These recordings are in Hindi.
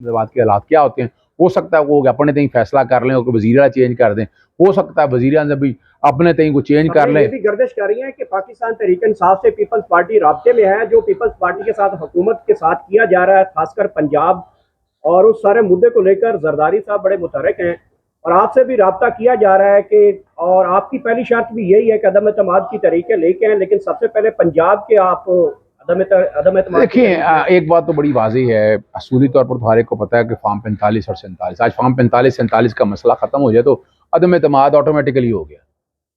बात के हालात क्या होते हैं। हो सकता है वो अपने तई फैसला कर लें और वजीरा चेंज कर दें, हो सकता है वजीर आज़म भी अपने तई को चेंज कर लें। ये भी गर्दिश कर रही है कि पाकिस्तान तहरीक-ए-इंसाफ से पीपल्स पार्टी राब्ते में है, जो पीपल्स पार्टी के साथ हुकूमत के साथ किया जा रहा है, खासकर पंजाब और उस सारे मुद्दे को लेकर जरदारी साहब बड़े मुतहरक हैं और आपसे भी राब्ता किया जा रहा है कि, और आपकी पहली शर्त भी यही है कि अदम एतमाद की तरीके लेके हैं, लेकिन सबसे पहले पंजाब के आप अदम एतमाद। देखिए, एक बात तो बड़ी वाज़ेह है, असूली तौर पर हर एक को पता है कि फार्म 45 और 47, आज फार्म 45-47 का मसला ख़त्म हो जाए तो अदम एतमाद ऑटोमेटिकली हो गया,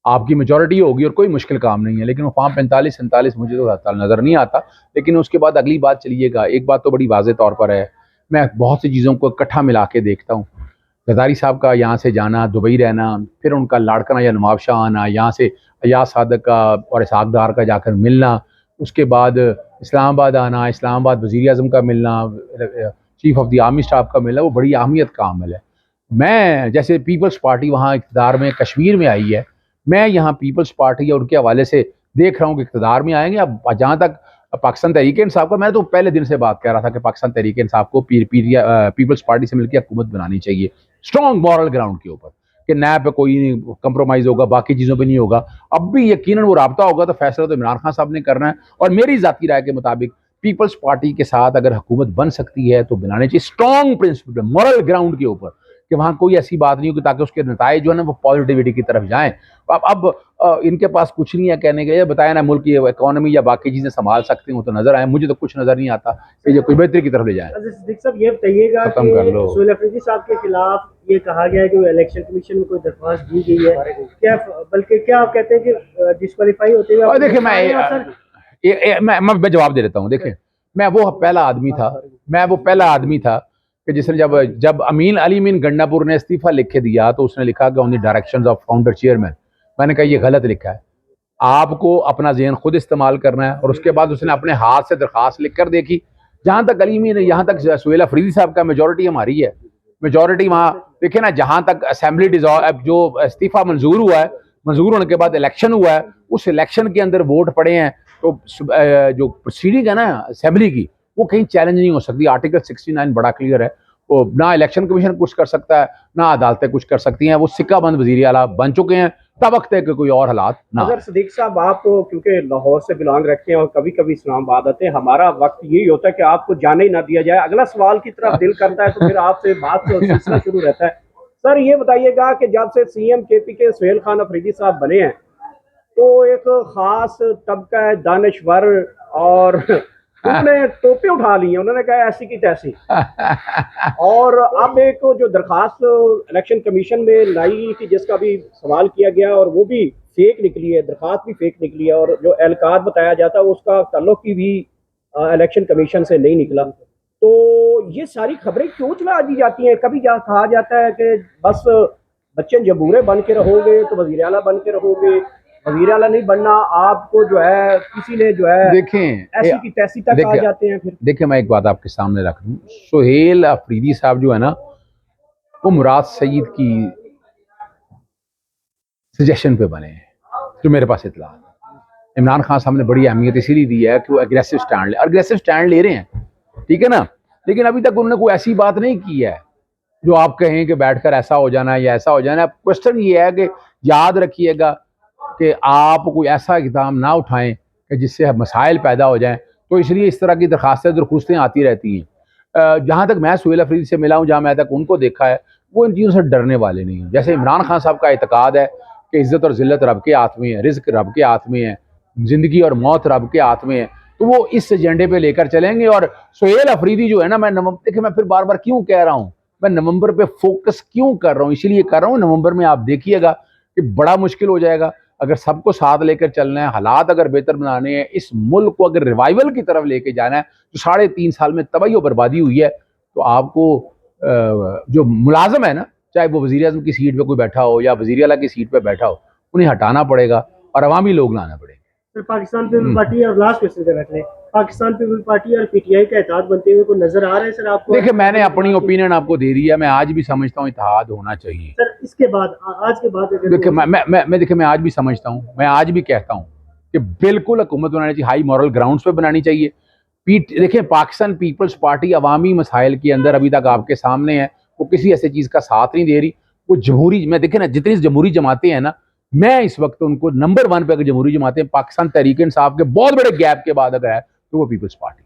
आपकी मेजॉरिटी होगी और कोई मुश्किल काम नहीं है। लेकिन वो फार्म 45-47 मुझे तो नज़र नहीं आता। लेकिन उसके बाद अगली बात चलिएगा, एक बात तो बड़ी वाज़ेह तौर पर है, मैं बहुत सी चीज़ों को इकट्ठा मिला के देखता हूँ। जरदारी साहब का यहाँ से जाना, दुबई रहना, फिर उनका लाड़काना या नवाब शाह आना, यहाँ से अयाज सादक का और इसहाक डार का जाकर मिलना, उसके बाद इस्लामाबाद आना, इस्लामाबाद वज़ीर आज़म का मिलना, chief of the army staff का मिलना, वो बड़ी अहमियत का अमल है। मैं जैसे पीपल्स पार्टी वहाँ इक़्तिदार में कश्मीर में आई है, मैं यहाँ पीपल्स पार्टी और उनके हवाले से देख रहा हूँ कि इक़्तिदार में आएंगे। अब जहाँ तक पाकिस्तान तहरीक-ए-इंसाफ का, मैं तो पहले दिन से बात कर रहा था कि पाकिस्तान तहरीक-ए-इंसाफ को पीपल्स पार्टी से मिलकर हुकूमत बनानी चाहिए, स्ट्रॉन्ग मॉरल ग्राउंड के ऊपर, कि नैब पे कोई नहीं कंप्रोमाइज़ होगा, बाकी चीज़ों पे नहीं होगा। अब भी यकीनन वो राब्ता होगा तो फैसला तो इमरान खान साहब ने करना है, और मेरी ज़ाती राय के मुताबिक पीपल्स पार्टी के साथ अगर हुकूमत बन सकती है तो बनानी चाहिए स्ट्रॉन्ग प्रिंसिपल मॉरल ग्राउंड के ऊपर, कि वहाँ कोई ऐसी बात नहीं हो ताकि उसके नताइज जो है ना वो पॉजिटिविटी की तरफ जाएँ। अब इनके पास कुछ नहीं है कहने के लिए, बताया ना मुल्क की इकॉनमी या बाकी चीज़ें संभाल सकते हो तो नज़र आए, मुझे तो कुछ नज़र नहीं आता कि ये कोई बेहतरी की तरफ ले जाए। साहब ये बताइएगा कि सोहेल अफरीदी साहब के खिलाफ ये कहा गया है कि इलेक्शन कमीशन में कोई दरख्वास्त दी गई है, क्या बल्कि क्या आप कहते हैं कि डिस्क्वालीफाई होते हुए? देखिए, मैं जवाब दे देता हूँ। देखिए, मैं वो पहला आदमी था कि जिसने जब अमीन अली मीन गंडापुर ने इस्तीफा लिख के दिया तो उसने लिखा कि on the directions of founder chairman. मैंने कहा ये गलत लिखा है, आपको अपना ज़हन खुद इस्तेमाल करना है। और उसके बाद उसने अपने हाथ से दरख्वास्त लिख कर देखी। जहाँ तक अली मीन, यहाँ तक सोहेल अफरीदी साहब का मेजॉरिटी हमारी है, मेजॉरिटी वहाँ देखिए ना, जहाँ तक असेंबली जो इस्तीफा मंजूर हुआ है, मंजूर होने के बाद इलेक्शन हुआ है, उस इलेक्शन के अंदर वोट पड़े हैं, तो जो प्रोसीडिंग है ना असेंबली की, वो कहीं चैलेंज नहीं हो सकती। आर्टिकल 69 बड़ा क्लियर है, वो ना इलेक्शन कमीशन कुछ कर सकता है, ना अदालतें कुछ कर सकती हैं। वो सिक्का बंद वजीर आला बन चुके हैं, तब वक्त है कि कोई और हालात ना। अगर सदीक साहब आप क्योंकि लाहौर से बिलोंग रखते हैं और कभी कभी इस्लामाबाद आते हैं, हमारा वक्त यही होता है कि आपको जाने ही ना दिया जाए, अगला सवाल की तरफ दिल करता है तो फिर आपसे बात का सिलसिला शुरू रहता है। सर ये बताइएगा कि जब से सीएम केपी के सोहेल खान अफरीदी साहब बने हैं तो एक खास तबका है दानिशवर, और उन्होंने टोपे उठा ली हैं, उन्होंने कहा ऐसी की तैसी। और अब एक जो दरखास्त इलेक्शन कमीशन में लाई थी जिसका भी सवाल किया गया और वो भी फेक निकली है, दरखास्त भी फेक निकली है, और जो एहलकार बताया जाता है उसका ताल्लुक की भी इलेक्शन कमीशन से नहीं निकला। तो ये सारी खबरें क्यों चला दी जाती हैं? कभी कहा जाता है कि बस बच्चे जबूरे बन के रहोगे तो वज़ीर आला बन के रहोगे, वज़ीर आला नहीं बनना, आपको जो है किसी ने जो है देखें ऐसी की तैसी तक आ जाते हैं। फिर देखिए, मैं एक बात आपके सामने रख दूं, सोहेल अफरीदी साहब जो है ना, वो मुराद सईद की सजेशन पे बने हैं, जो मेरे पास इतला है। इमरान खान साहब ने बड़ी अहमियत इसीलिए दी है कि वो अग्रेसिव स्टैंड ले रहे हैं, ठीक है ना। लेकिन अभी तक उन्होंने कोई ऐसी बात नहीं की है जो आप कहें कि बैठकर ऐसा हो जाना है या ऐसा हो जाना है। क्वेश्चन ये है कि याद रखिएगा कि आप कोई ऐसा इक़दाम ना उठाएं कि जिससे मसाइल पैदा हो जाएं। तो इसलिए इस तरह की दरख्वास्तें आती रहती हैं। जहाँ तक मैं सोहेल अफरीदी से मिला हूँ, जहाँ मैं तक उनको देखा है, वो इन चीज़ों से डरने वाले नहीं हैं। जैसे इमरान खान साहब का एतकाद है कि इज़्ज़त और ज़िल्लत रब के हाथ में है, रिज़्क रब के हाथ में है, ज़िंदगी और मौत रब के हाथ में है, तो वो इस एजेंडे पे लेकर चलेंगे। और सोहेल अफरीदी जो है ना, देखिए मैं फिर बार बार क्यों कह रहा हूँ, मैं नवंबर पे फोकस क्यों कर रहा हूँ, इसीलिए कर रहा हूँ। नवंबर में आप देखिएगा कि बड़ा मुश्किल हो जाएगा अगर सबको साथ लेकर चलना है, हालात अगर बेहतर बनाने हैं, इस मुल्क को अगर रिवाइवल की तरफ लेके जाना है, जो 3.5 साल में तबाही और बर्बादी हुई है, तो आपको जो मुलाजम है ना, चाहे वो वज़ीर आज़म की सीट पे कोई बैठा हो या वज़ीर आला की सीट पे बैठा हो, उन्हें हटाना पड़ेगा और अवामी लोग लाना पड़ेगा। सर पाकिस्तान पीपल पार्टी, और लास्ट क्वेश्चन पे रख लें, पाकिस्तान पीपल पार्टी और पीटीआई का इत्तेहाद बनते हुए कोई नजर आ रहा है सर आपको? देखिए, मैंने अपनी ओपिनियन आपको दे दी है, मैं आज भी समझता हूँ इत्तेहाद होना चाहिए। सर इसके बाद, आज के बाद देखिए, मैं आज भी समझता हूँ, मैं आज भी कहता हूँ कि बिल्कुल हुकूमत बनानी चाहिए, हाई मॉरल ग्राउंड्स पे बनानी चाहिए। देखिए, पाकिस्तान पीपल्स पार्टी अवामी मसाइल के अंदर अभी तक आपके सामने है, वो किसी ऐसी चीज़ का साथ नहीं दे रही। वो जमहूरी, मैं देखे ना, जितनी जमहूरी जमातें हैं ना, मैं इस वक्त उनको नंबर 1 पे अगर जमहूरी जमातें पाकिस्तान तहरीक इंसाफ के बहुत बड़े गैप के बाद अगर है तो वो पीपल्स पार्टी।